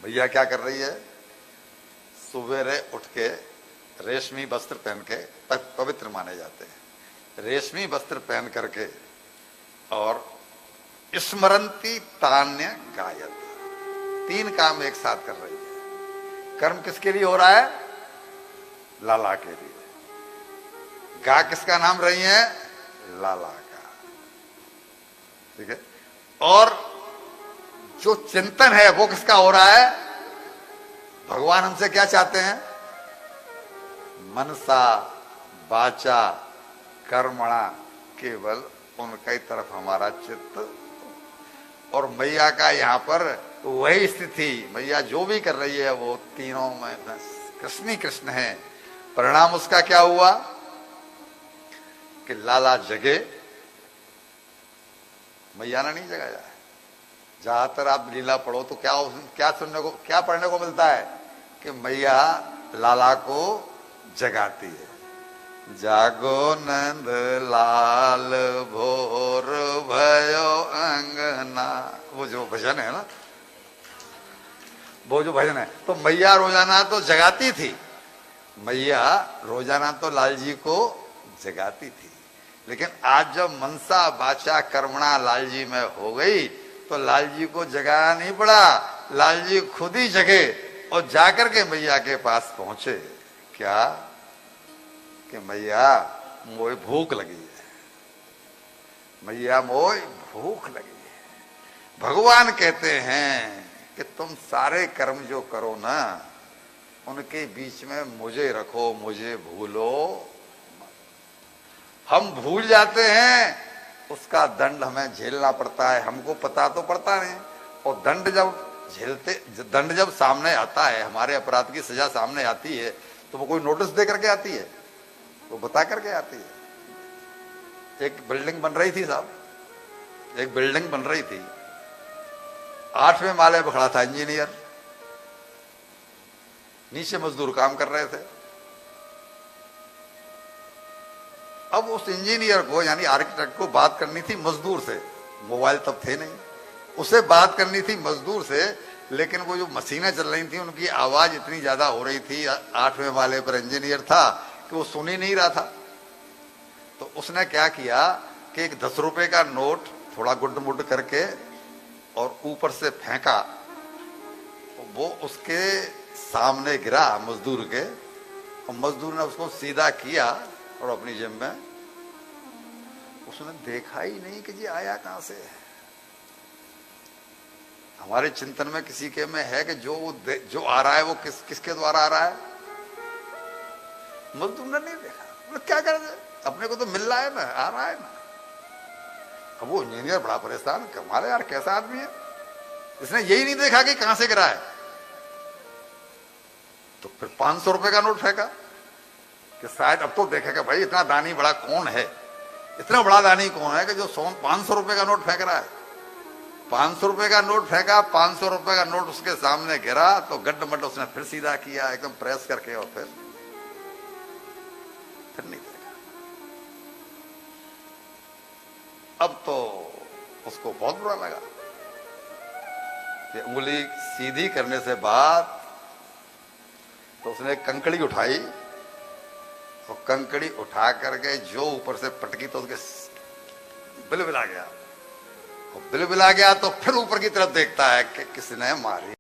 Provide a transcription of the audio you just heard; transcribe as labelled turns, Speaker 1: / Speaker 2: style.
Speaker 1: भैया क्या कर रही है, सवेरे उठ के रेशमी वस्त्र पहन के, पवित्र माने जाते हैं, रेशमी वस्त्र पहन करके और स्मरंती तान्य गायत, 3 काम एक साथ कर रही है। कर्म किसके लिए हो रहा है? लाला के लिए। गा किसका नाम रही है? लाला का। ठीक है। और जो चिंतन है वो किसका हो रहा है? भगवान हमसे क्या चाहते हैं? मनसा वाचा कर्मणा केवल उनकी तरफ हमारा चित्त। और मैया का यहां पर वही स्थिति, मैया जो भी कर रही है वो तीनों में कृष्ण ही कृष्ण है। परिणाम उसका क्या हुआ कि लाला जगे, मैया ने नहीं जगाया है। ज्यादातर आप लीला पढ़ो तो क्या सुनने को, क्या पढ़ने को मिलता है कि मैया लाला को जगाती है। जागो नंद लाल भोर भयो अंगना, वो जो भजन है ना, वो जो भजन है, तो मैया रोजाना तो जगाती थी, मैया रोजाना तो लाल जी को जगाती थी। लेकिन आज जब मनसा वाचा कर्मणा लाल जी में हो गई तो लाल जी को जगाना नहीं पड़ा, लाल जी खुद ही जगे और जाकर के मैया के पास पहुंचे। क्या कि मैया मोए भूख लगी है, मैया मोए भूख लगी है। भगवान कहते हैं कि तुम सारे कर्म जो करो ना उनके बीच में मुझे रखो, मुझे भूलो। हम भूल जाते हैं, उसका दंड हमें झेलना पड़ता है, हमको पता तो पड़ता नहीं। और दंड जब सामने आता है, हमारे अपराध की सजा सामने आती है, तो वो कोई नोटिस दे करके आती है, वो बता करके आती है। एक बिल्डिंग बन रही थी साहब, एक बिल्डिंग बन रही थी, 8वें माले पर खड़ा था इंजीनियर, नीचे मजदूर काम कर रहे थे। अब उस इंजीनियर को यानी आर्किटेक्ट को बात करनी थी मजदूर से, मोबाइल तब थे नहीं, उसे बात करनी थी मजदूर से। लेकिन वो जो मशीनें चल रही थी उनकी आवाज इतनी ज्यादा हो रही थी, 8वें माले पर इंजीनियर था, कि वो सुन ही नहीं रहा था। तो उसने क्या किया कि एक 10 रुपए का नोट थोड़ा गुड मुड करके और ऊपर से फेंका, वो उसके सामने गिरा मजदूर के, और मजदूर ने उसको सीधा किया और अपनी जेब में, उसने देखा ही नहीं कि ये आया कहां से। हमारे चिंतन में किसी के में है कि जो आ रहा है वो किसके द्वारा आ रहा है? मजदूर ने नहीं देखा, मतलब क्या कर दे, अपने को तो मिल रहा है ना, आ रहा है ना। अब वो इंजीनियर बड़ा परेशान, कमाल है यार, कैसा आदमी है, इसने यही नहीं देखा कि कहां से गिरा है। तो फिर 500 रुपए का नोट फेंका कि शायद अब तो देखेगा भाई इतना दानी बड़ा कौन है, इतना बड़ा दानी कौन है कि जो 500 रुपए का नोट फेंक रहा है। 500 रुपए का नोट फेंका, 500 रुपए का नोट उसके सामने गिरा तो गड्ढ उसने फिर सीधा किया एकदम प्रेस करके, और फिर नहीं देखा। अब तो उसको बहुत बुरा लगा कि उंगली सीधी करने से बाद, तो उसने कंकड़ी उठाई, तो कंकड़ी उठा करके जो ऊपर से पटकी तो उसके बिलबिला गया, और बिलबिला गया तो फिर ऊपर की तरफ देखता है कि किसने मारी।